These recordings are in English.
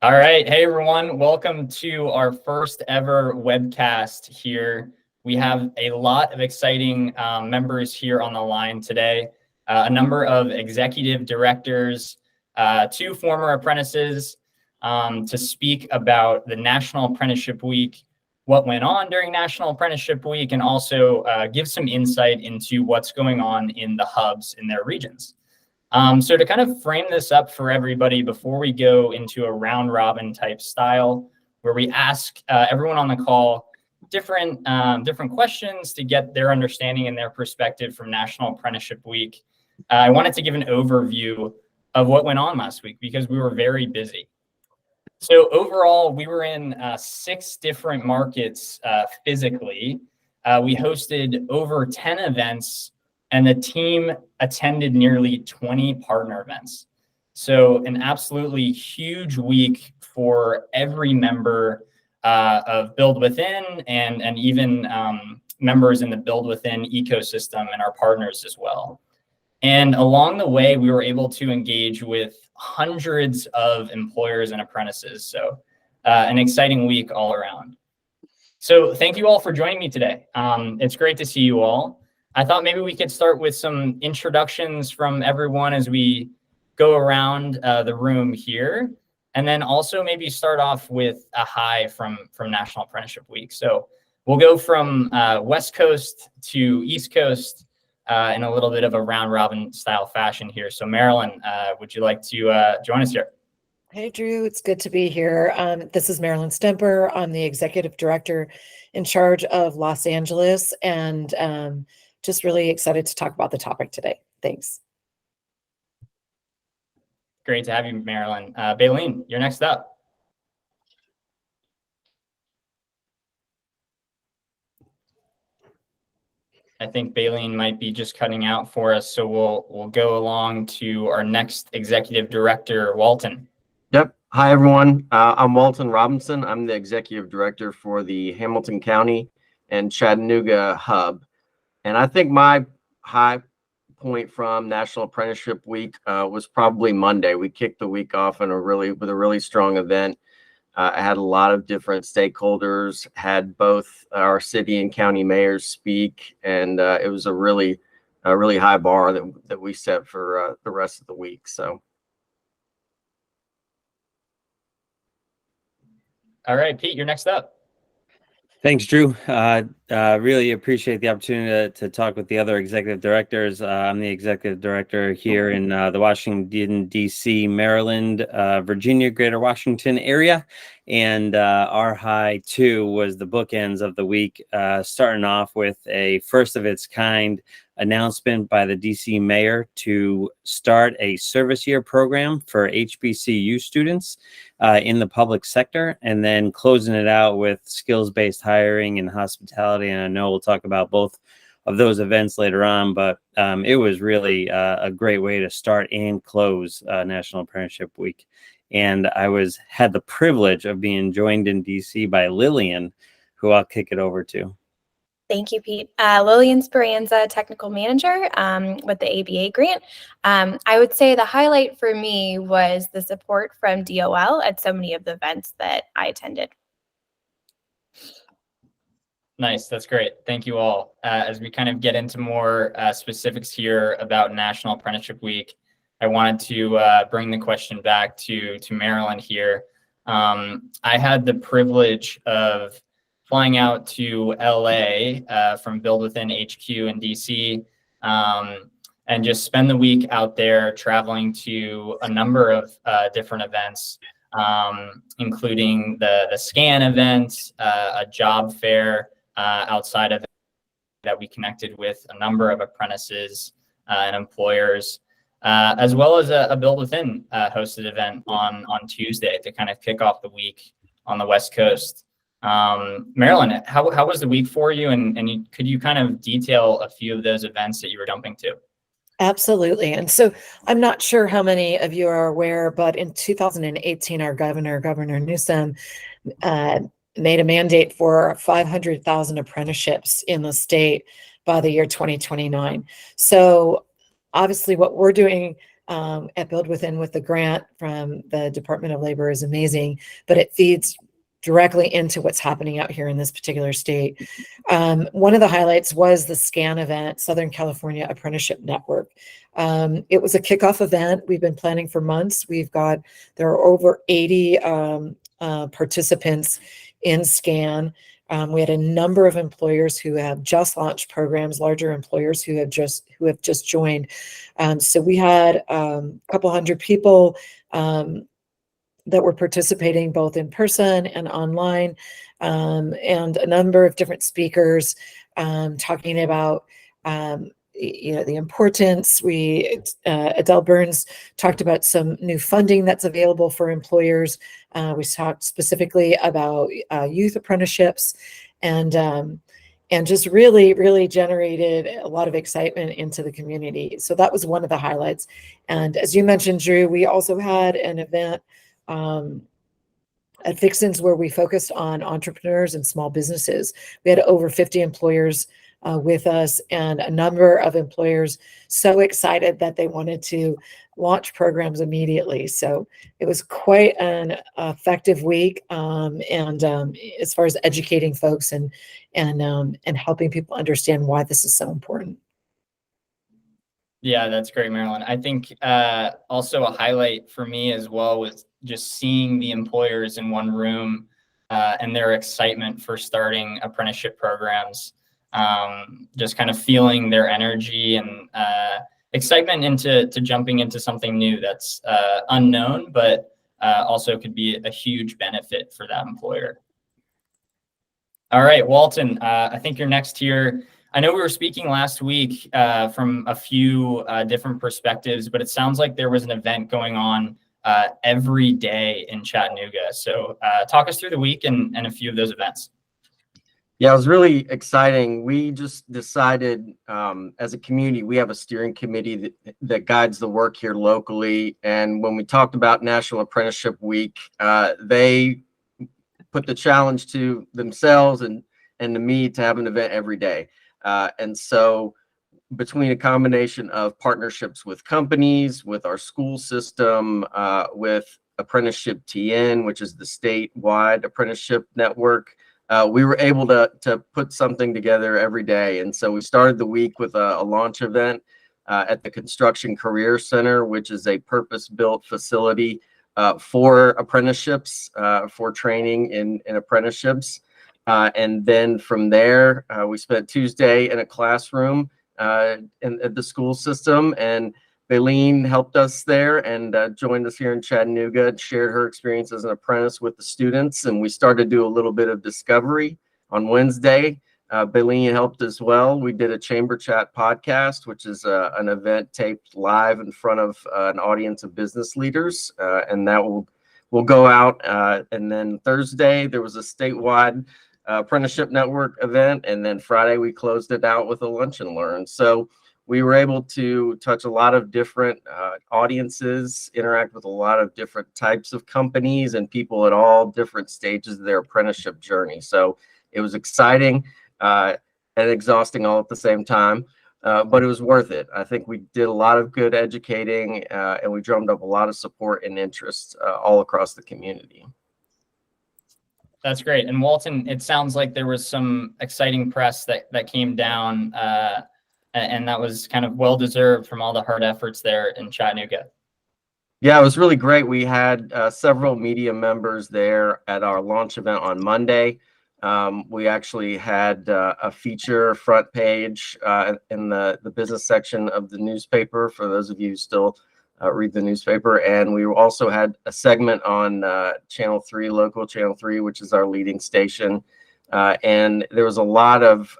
All right. Hey, everyone. Welcome to our first ever webcast here. We have a lot of exciting members here on the line today. A number of executive directors, 2 former apprentices to speak about the National Apprenticeship Week, what went on during National Apprenticeship Week, and also give some insight into what's going on in the hubs in their regions. So to kind of frame this up for everybody before we go into a round robin type style, where we ask everyone on the call different questions to get their understanding and their perspective from National Apprenticeship Week. I wanted to give an overview of what went on last week because we were very busy. So overall, we were in 6 different markets physically. We hosted over 10 events, and the team attended nearly 20 partner events. So an absolutely huge week for every member of BuildWithin and even members in the BuildWithin ecosystem and our partners as well. And along the way, we were able to engage with hundreds of employers and apprentices. So an exciting week all around. So thank you all for joining me today. It's great to see you all. I thought maybe we could start with some introductions from everyone as we go around the room here. And then also maybe start off with a hi from National Apprenticeship Week. So we'll go from West Coast to East Coast in a little bit of a round robin style fashion here. So Marilyn, would you like to join us here? Hey, Drew, it's good to be here. This is Marilyn Stemper. I'm the executive director in charge of Los Angeles, and just really excited to talk about the topic today. Thanks. Great to have you, Marilyn. Baleen, you're next up. I think Baleen might be just cutting out for us, so we'll go along to our next executive director, Walton. Yep. Hi, everyone. I'm Walton Robinson. I'm the executive director for the Hamilton County and Chattanooga hub. And I think my high point from National Apprenticeship Week was probably Monday. We kicked the week off with a really strong event. I had a lot of different stakeholders, had both our city and county mayors speak, and it was a really high bar that we set for the rest of the week. So. All right, Pete, you're next up. Thanks, Drew. Really appreciate the opportunity to talk with the other executive directors. I'm the executive director here in the Washington, D.C., Maryland, Virginia, Greater Washington area. And our high, too, was the bookends of the week, starting off with a first of its kind announcement by the DC mayor to start a service year program for HBCU students in the public sector, and then closing it out with skills-based hiring and hospitality. And I know we'll talk about both of those events later on, but it was really a great way to start and close National Apprenticeship Week. And I had the privilege of being joined in DC by Lillian, who I'll kick it over to. Thank you, Pete. Lillian Speranza, technical manager with the ABA grant. I would say the highlight for me was the support from DOL at so many of the events that I attended. Nice. That's great. Thank you all. As we kind of get into more specifics here about National Apprenticeship Week, I wanted to bring the question back to Marilyn here. I had the privilege of flying out to LA from BuildWithin HQ in DC and just spend the week out there traveling to a number of different events, including the SCAN event, a job fair outside of that we connected with a number of apprentices and employers, as well as a BuildWithin hosted event on Tuesday to kind of kick off the week on the West Coast. Marilyn, how was the week for you? And could you kind of detail a few of those events that you were jumping to? Absolutely. And so I'm not sure how many of you are aware, but in 2018, our Governor Newsom, made a mandate for 500,000 apprenticeships in the state by the year 2029. So obviously what we're doing at BuildWithin with the grant from the Department of Labor is amazing, but it feeds directly into what's happening out here in this particular state. One of the highlights was the SCAN event, Southern California Apprenticeship Network. It was a kickoff event. We've been planning for months. There are over 80 participants in SCAN. We had a number of employers who have just launched programs, larger employers who have just joined. So we had a couple hundred people that were participating both in person and online, and a number of different speakers talking about the importance. Adele Burns talked about some new funding that's available for employers. We talked specifically about youth apprenticeships, and just really generated a lot of excitement into the community. So that was one of the highlights. And as you mentioned, Drew, we also had an event at Fixins where we focused on entrepreneurs and small businesses. We had over 50 employers with us, and a number of employers so excited that they wanted to launch programs immediately. So it was quite an effective week, and as far as educating folks and helping people understand why this is so important. Yeah, that's great, Marilyn. I think also a highlight for me as well was just seeing the employers in one room and their excitement for starting apprenticeship programs. Just kind of feeling their energy and excitement into jumping into something new that's unknown, but also could be a huge benefit for that employer. All right, Walton, I think you're next here. I know we were speaking last week from a few different perspectives, but it sounds like there was an event going on every day in Chattanooga. So talk us through the week and a few of those events. Yeah, it was really exciting. We just decided as a community, we have a steering committee that guides the work here locally. And when we talked about National Apprenticeship Week, they put the challenge to themselves and to me to have an event every day. And so between a combination of partnerships with companies, with our school system, with Apprenticeship TN, which is the statewide apprenticeship network, we were able to put something together every day. And so we started the week with a launch event at the Construction Career Center, which is a purpose-built facility for apprenticeships, for training in apprenticeships. And then from there, we spent Tuesday in a classroom at the school system, and Baleen helped us there and joined us here in Chattanooga and shared her experience as an apprentice with the students. And we started to do a little bit of discovery on Wednesday. Baleen helped as well. We did a Chamber Chat podcast, which is an event taped live in front of an audience of business leaders. And that will go out. And then Thursday, there was a statewide apprenticeship network event. And then Friday, we closed it out with a lunch and learn. So we were able to touch a lot of different audiences, interact with a lot of different types of companies and people at all different stages of their apprenticeship journey. So it was exciting and exhausting all at the same time, but it was worth it. I think we did a lot of good educating and we drummed up a lot of support and interest all across the community. That's great. And Walton, it sounds like there was some exciting press that came down and that was kind of well-deserved from all the hard efforts there in Chattanooga. Yeah, it was really great. We had several media members there at our launch event on Monday. We actually had a feature front page in the business section of the newspaper, for those of you who still read the newspaper. And we also had a segment on Channel 3, local Channel 3, which is our leading station. And there was a lot of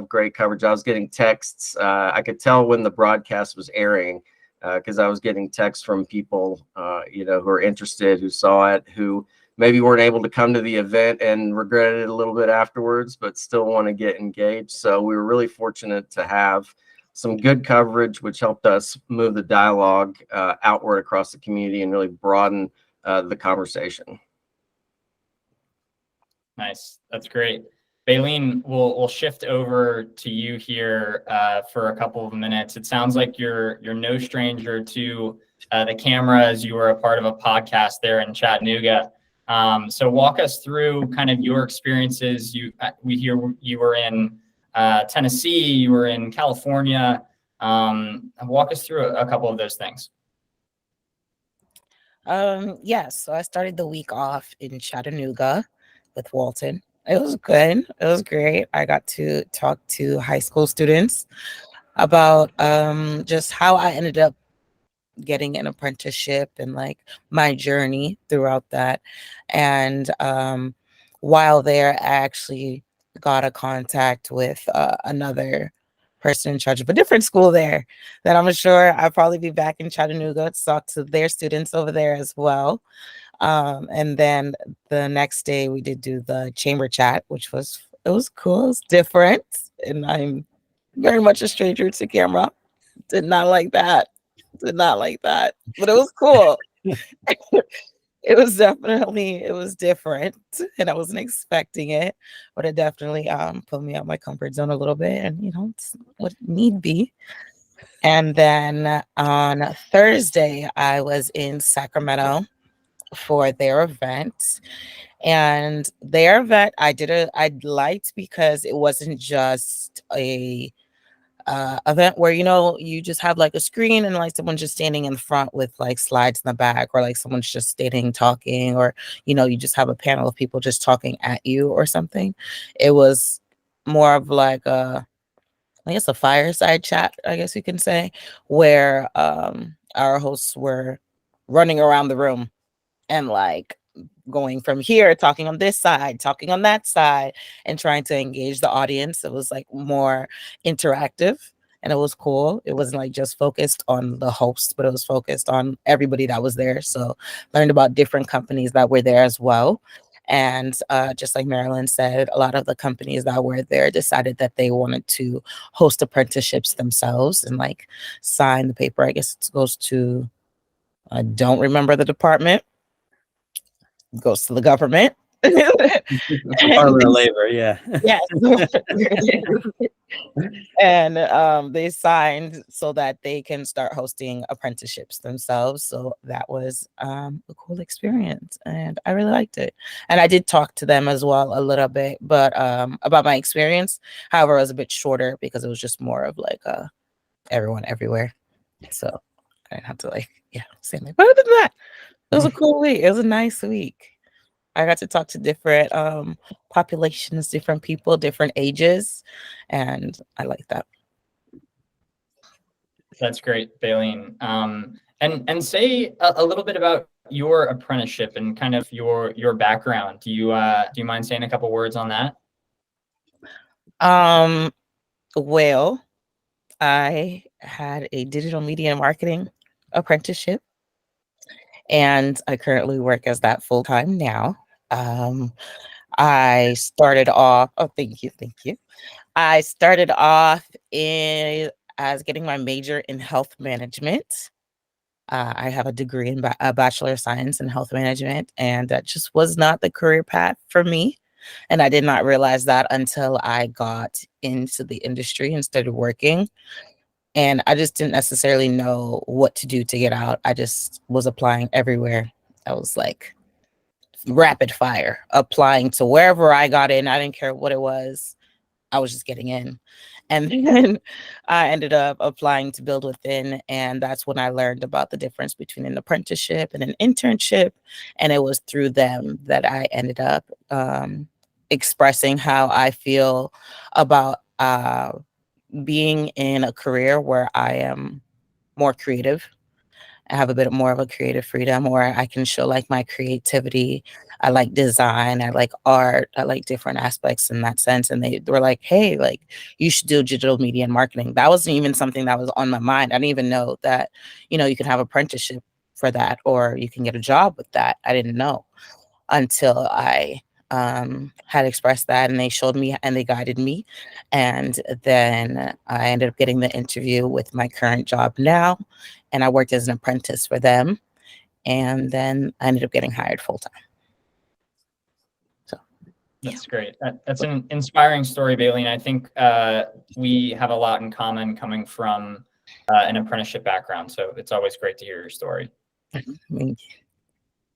great coverage. I was getting texts. I could tell when the broadcast was airing because I was getting texts from people, who are interested, who saw it, who maybe weren't able to come to the event and regretted it a little bit afterwards, but still want to get engaged. So we were really fortunate to have some good coverage, which helped us move the dialogue outward across the community and really broaden the conversation. Nice. That's great. Baleen, we'll shift over to you here for a couple of minutes. It sounds like you're no stranger to the cameras. You were a part of a podcast there in Chattanooga. So walk us through kind of your experiences. We hear you were in Tennessee, you were in California. Walk us through a couple of those things. Yes, so I started the week off in Chattanooga with Walton. It was good. It was great. I got to talk to high school students about just how I ended up getting an apprenticeship and like my journey throughout that. And while there, I actually got a contact with another person in charge of a different school there that I'm sure I'll probably be back in Chattanooga to talk to their students over there as well. And then the next day we did do the chamber chat, which was cool. It was different. And I'm very much a stranger to camera. Did not like that. But it was cool. It was different and I wasn't expecting it, but it definitely put me out my comfort zone a little bit, and it's what need be. And then on Thursday I was in Sacramento for their event. And their event I liked because it wasn't just a event where you just have like a screen and like someone just standing in front with like slides in the back, or like someone's just standing talking, or you just have a panel of people just talking at you or something. It was more of like I guess a fireside chat, I guess you can say, where our hosts were running around the room and like going from here, talking on this side, talking on that side, and trying to engage the audience. It was like more interactive and it was cool. It wasn't like just focused on the host, but it was focused on everybody that was there. So learned about different companies that were there as well. And just like Marilyn said, a lot of the companies that were there decided that they wanted to host apprenticeships themselves and like sign the paper. I guess it goes to, I don't remember the department. Goes to the government. Department of Labor, yeah. Yes. And they signed so that they can start hosting apprenticeships themselves. So that was a cool experience and I really liked it. And I did talk to them as well a little bit, but about my experience. However, it was a bit shorter because it was just more of like everyone everywhere. So I didn't have to say anything. But other than that, it was a cool week. It was a nice week. I got to talk to different populations, different people, different ages, and I like that. That's great, Baleen. And say a little bit about your apprenticeship and kind of your background. Do you mind saying a couple words on that? Well, I had a digital media and marketing apprenticeship, and I currently work as that full time now. I started off. Oh, thank you. I started off as getting my major in health management. I have a degree in a Bachelor of Science in health management, and that just was not the career path for me. And I did not realize that until I got into the industry and started working. And I just didn't necessarily know what to do to get out. I just was applying everywhere. I was like rapid fire, applying to wherever I got in. I didn't care what it was. I was just getting in. And then I ended up applying to BuildWithin. And that's when I learned about the difference between an apprenticeship and an internship. And it was through them that I ended up expressing how I feel about being in a career where I am more creative. I have a bit more of a creative freedom where I can show like my creativity. I like design. I like art. I like different aspects in that sense. And they were like, hey, like you should do digital media and marketing. That wasn't even something that was on my mind. I didn't even know that, you can have apprenticeship for that or you can get a job with that. I didn't know until I had expressed that, and they showed me and they guided me. And then I ended up getting the interview with my current job now, and I worked as an apprentice for them. And then I ended up getting hired full time. So That's great. That's an inspiring story, Bailey. And I think we have a lot in common coming from an apprenticeship background. So it's always great to hear your story.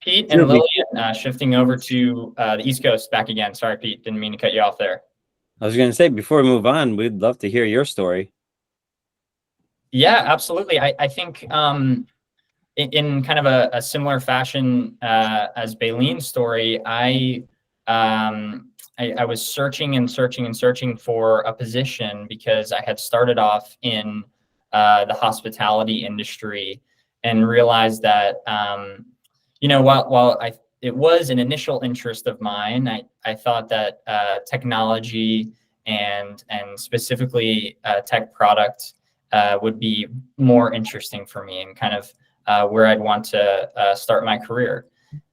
Pete and Lillian, shifting over to the East Coast back again. Sorry, Pete, didn't mean to cut you off there. I was going to say, before we move on, we'd love to hear your story. Yeah, absolutely. I think in kind of a similar fashion as Baylene's story, I was searching and searching and searching for a position because I had started off in the hospitality industry and realized that, while it was an initial interest of mine, I thought that technology and specifically tech product would be more interesting for me and kind of where I'd want to start my career.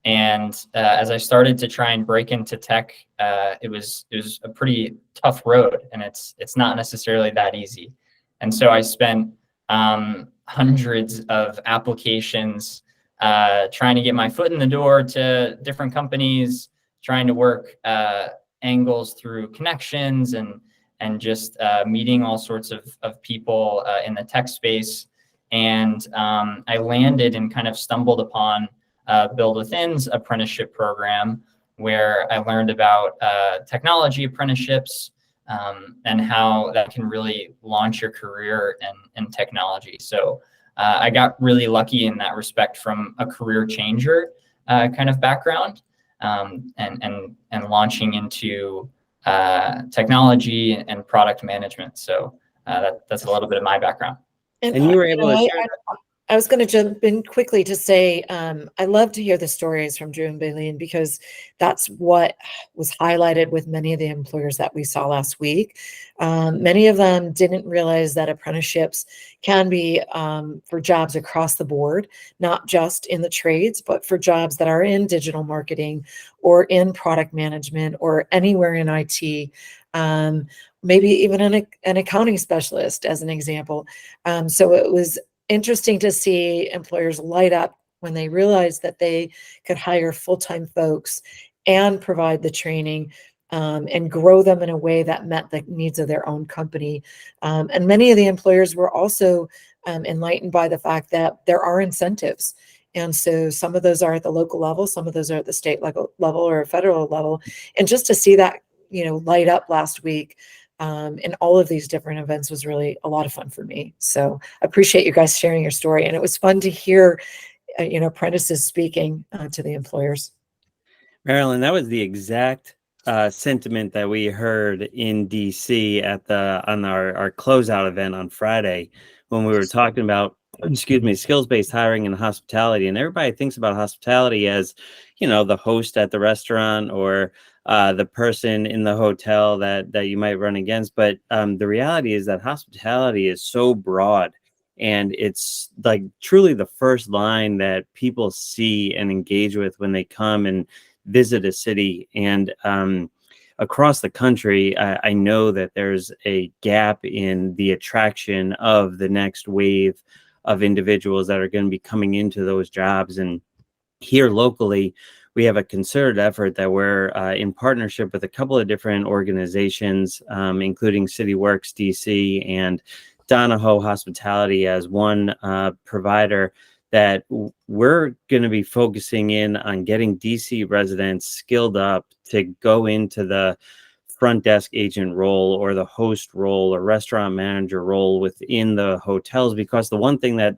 And as I started to try and break into tech, it was a pretty tough road, and it's not necessarily that easy. And so I spent hundreds of applications trying to get my foot in the door to different companies, trying to work angles through connections and just meeting all sorts of people in the tech space. And I landed and kind of stumbled upon BuildWithin's apprenticeship program, where I learned about technology apprenticeships and how that can really launch your career in technology. So I got really lucky in that respect from a career changer kind of background and launching into technology and product management. So that's a little bit of my background. And you were able to share I was going to jump in quickly to say, I love to hear the stories from Drew and Baleen, because that's what was highlighted with many of the employers that we saw last week. Many of them didn't realize that apprenticeships can be for jobs across the board, not just in the trades, but for jobs that are in digital marketing or in product management or anywhere in IT. Maybe even an accounting specialist, as an example. So it was interesting to see employers light up when they realized that they could hire full-time folks and provide the training and grow them in a way that met the needs of their own company. And many of the employers were also enlightened by the fact that there are incentives. And so some of those are at the local level, some of those are at the state level or federal level. And just to see that, light up last week in all of these different events was really a lot of fun for me. So I appreciate you guys sharing your story. And it was fun to hear, apprentices speaking to the employers. Marilyn, that was the exact sentiment that we heard in DC on our closeout event on Friday, when we were talking about, skills-based hiring in hospitality. And everybody thinks about hospitality as, the host at the restaurant or the person in the hotel that you might run against. But the reality is that hospitality is so broad, and it's like truly the first line that people see and engage with when they come and visit a city. And across the country, I know that there's a gap in the attraction of the next wave of individuals that are going to be coming into those jobs. And here locally, we have a concerted effort that we're in partnership with a couple of different organizations, including CityWorks DC and Donahoe Hospitality as one provider, that we're going to be focusing in on getting DC residents skilled up to go into the front desk agent role or the host role or restaurant manager role within the hotels. Because the one thing that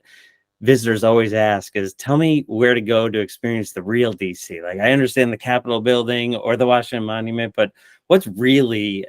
visitors always ask is, tell me where to go to experience the real DC. Like, I understand the Capitol building or the Washington Monument, but what's really,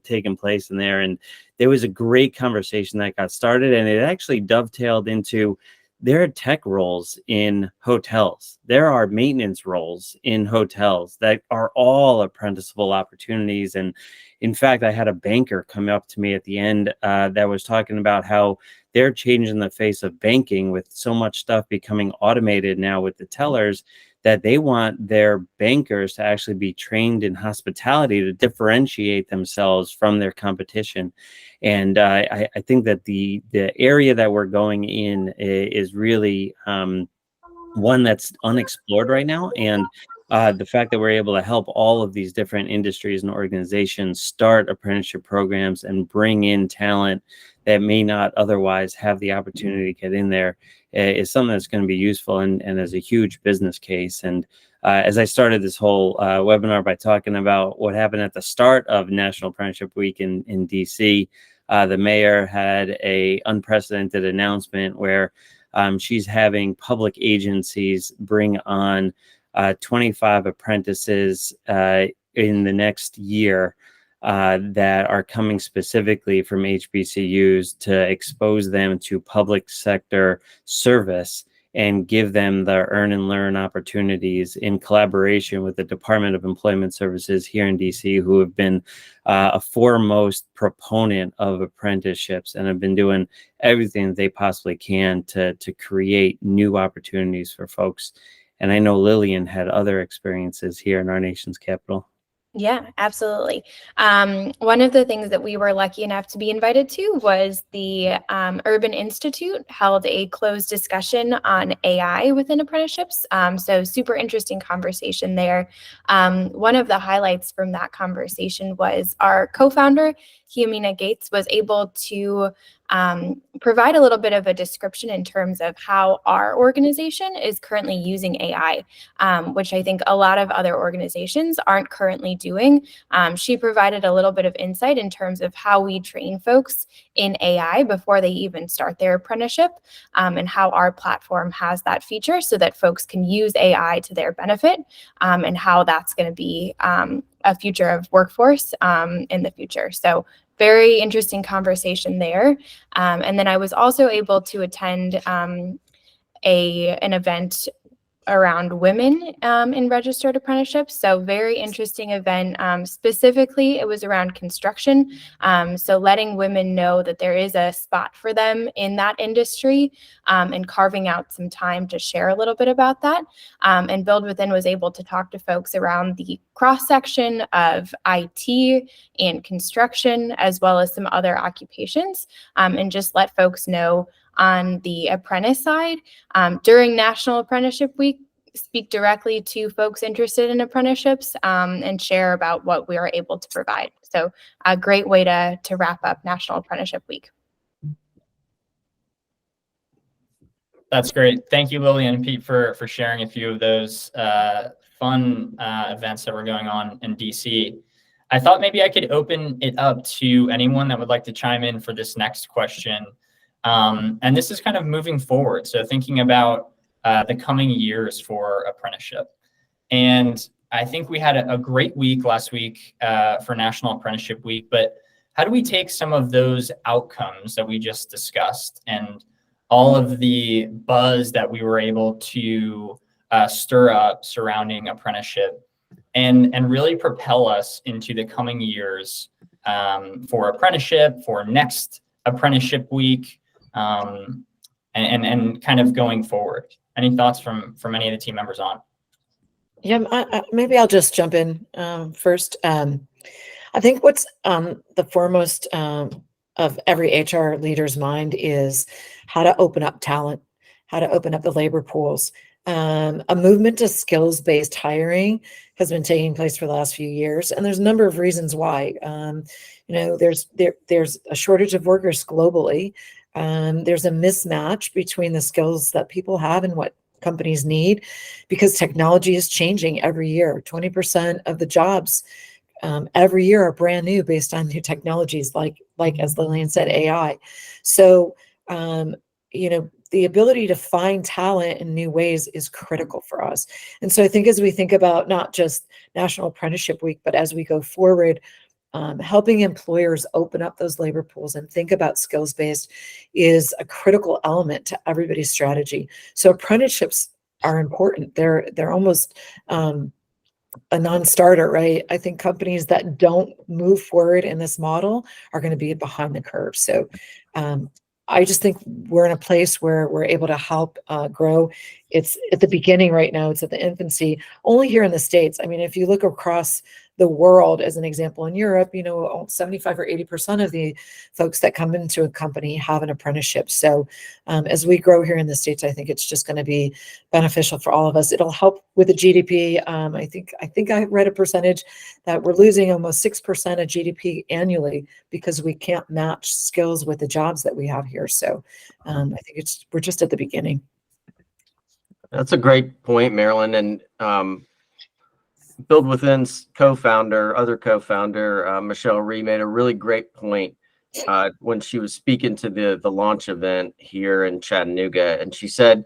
taking place in there? And there was a great conversation that got started, and it actually dovetailed into, there are tech roles in hotels. There are maintenance roles in hotels that are all apprenticeable opportunities. And in fact, I had a banker come up to me at the end that was talking about how they're changing the face of banking with so much stuff becoming automated now with the tellers, that they want their bankers to actually be trained in hospitality to differentiate themselves from their competition. And I think that the area that we're going in is really one that's unexplored right now. And the fact that we're able to help all of these different industries and organizations start apprenticeship programs and bring in talent that may not otherwise have the opportunity to get in there is something that's going to be useful and is a huge business case. And as I started this whole webinar by talking about what happened at the start of National Apprenticeship Week in DC, the mayor had an unprecedented announcement where she's having public agencies bring on 25 apprentices in the next year that are coming specifically from HBCUs to expose them to public sector service and give them the earn and learn opportunities in collaboration with the Department of Employment Services here in DC, who have been a foremost proponent of apprenticeships and have been doing everything that they possibly can to create new opportunities for folks. And I know Lillian had other experiences here in our nation's capital. Yeah, absolutely. One of the things that we were lucky enough to be invited to was the Urban Institute held a closed discussion on AI within apprenticeships. So super interesting conversation there. One of the highlights from that conversation was our co-founder, Humina Gates, was able to provide a little bit of a description in terms of how our organization is currently using AI, which I think a lot of other organizations aren't currently doing. She provided a little bit of insight in terms of how we train folks in AI before they even start their apprenticeship, and how our platform has that feature so that folks can use AI to their benefit, and how that's going to be a future of workforce in the future. So very interesting conversation there. And then I was also able to attend an event around women in registered apprenticeships. So very interesting event. Specifically, it was around construction. So letting women know that there is a spot for them in that industry, and carving out some time to share a little bit about that. And BuildWithin was able to talk to folks around the cross-section of IT and construction, as well as some other occupations, and just let folks know on the apprentice side, during National Apprenticeship Week, speak directly to folks interested in apprenticeships, and share about what we are able to provide. So a great way to wrap up National Apprenticeship Week. That's great. Thank you, Lillian and Pete, for sharing a few of those fun events that were going on in DC. I thought maybe I could open it up to anyone that would like to chime in for this next question. And this is kind of moving forward. So thinking about the coming years for apprenticeship. And I think we had a great week last week for National Apprenticeship Week, but how do we take some of those outcomes that we just discussed and all of the buzz that we were able to stir up surrounding apprenticeship and really propel us into the coming years for apprenticeship, for next apprenticeship week, and kind of going forward? Any thoughts from any of the team members on? Yeah, maybe I'll just jump in first. I think what's the foremost of every HR leader's mind is how to open up talent, how to open up the labor pools. A movement to skills-based hiring has been taking place for the last few years, and there's a number of reasons why. There's a shortage of workers globally. There's a mismatch between the skills that people have and what companies need, because technology is changing every year. 20% of the jobs every year are brand new based on new technologies, like as Lillian said, AI. So, the ability to find talent in new ways is critical for us. And so I think as we think about not just National Apprenticeship Week, but as we go forward, helping employers open up those labor pools and think about skills-based is a critical element to everybody's strategy. So apprenticeships are important. They're almost a non-starter, right? I think companies that don't move forward in this model are going to be behind the curve. So I just think we're in a place where we're able to help grow. It's at the beginning right now. It's at the infancy, only here in the States. I mean, if you look across the world, as an example, in Europe, 75 or 80% of the folks that come into a company have an apprenticeship. So as we grow here in the States, I think it's just going to be beneficial for all of us. It'll help with the GDP. I think I read a percentage that we're losing almost 6% of GDP annually because we can't match skills with the jobs that we have here. So I think we're just at the beginning. That's a great point, Marilyn. And BuildWithin's other co-founder, Michelle Rhee, made a really great point when she was speaking to the launch event here in Chattanooga. And she said,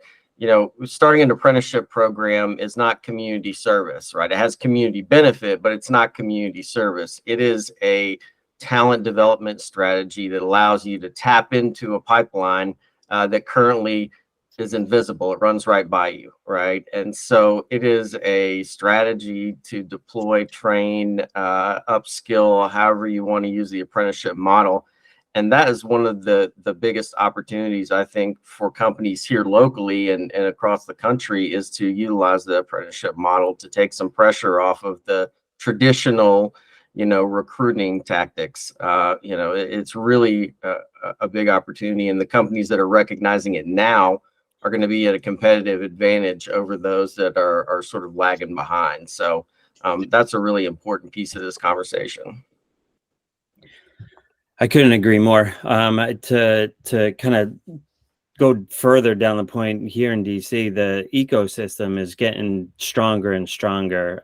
starting an apprenticeship program is not community service, right? It has community benefit, but it's not community service. It is a talent development strategy that allows you to tap into a pipeline that currently is invisible. It runs right by you, right? And so it is a strategy to deploy, train, upskill, however you want to use the apprenticeship model. And that is one of the biggest opportunities, I think, for companies here locally and across the country, is to utilize the apprenticeship model to take some pressure off of the traditional, recruiting tactics. It's really a big opportunity, and the companies that are recognizing it now are going to be at a competitive advantage over those that are sort of lagging behind. So that's a really important piece of this conversation. I couldn't agree more. To kind of go further down the point, here in DC, the ecosystem is getting stronger and stronger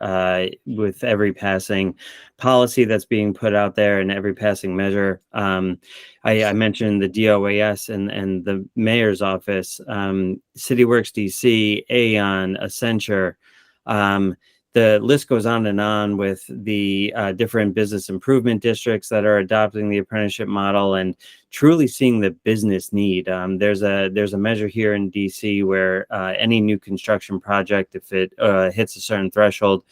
with every passing policy that's being put out there and every passing measure. I mentioned the DOAS and the mayor's office, CityWorks DC, Aon, Accenture. The list goes on and on with the different business improvement districts that are adopting the apprenticeship model and truly seeing the business need. There's a measure here in DC where any new construction project, if it hits a certain threshold,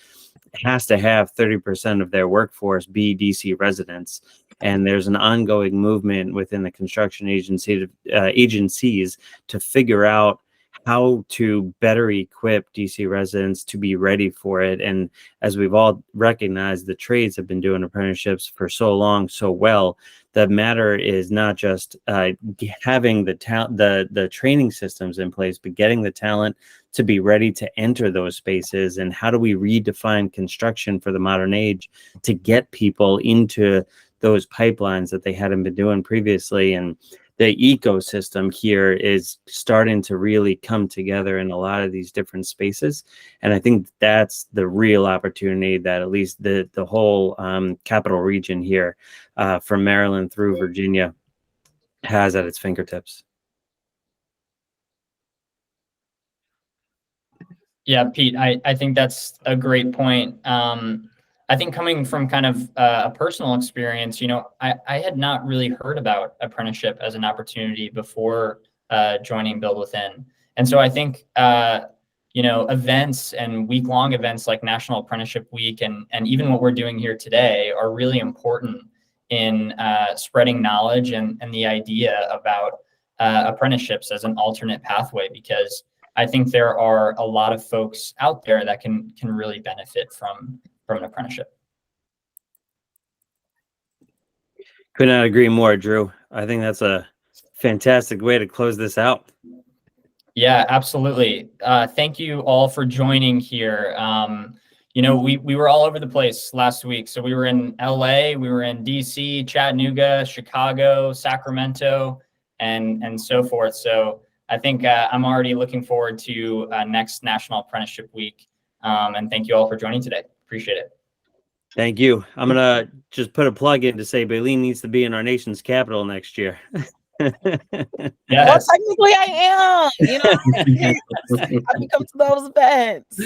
has to have 30% of their workforce be DC residents. And there's an ongoing movement within the construction agencies to figure out how to better equip DC residents to be ready for it. And as we've all recognized, the trades have been doing apprenticeships for so long, so well. The matter is not just having the training systems in place, but getting the talent to be ready to enter those spaces. And how do we redefine construction for the modern age to get people into those pipelines that they hadn't been doing previously? And the ecosystem here is starting to really come together in a lot of these different spaces. And I think that's the real opportunity that at least the whole capital region here, from Maryland through Virginia, has at its fingertips. Yeah, Pete, I think that's a great point. I think coming from kind of a personal experience, I had not really heard about apprenticeship as an opportunity before joining BuildWithin. And so I think, events and week-long events like National Apprenticeship Week and even what we're doing here today are really important in spreading knowledge and the idea about apprenticeships as an alternate pathway, because I think there are a lot of folks out there that can really benefit from an apprenticeship. Could not agree more, Drew. I think that's a fantastic way to close this out. Yeah, absolutely. Thank you all for joining here. We were all over the place last week. So we were in LA, we were in DC, Chattanooga, Chicago, Sacramento, and so forth. So I think I'm already looking forward to next National Apprenticeship Week. And thank you all for joining today. Appreciate it. Thank you. I'm going to just put a plug in to say Baleen needs to be in our nation's capital next year. Yes. Well, technically I am, I've become to those events.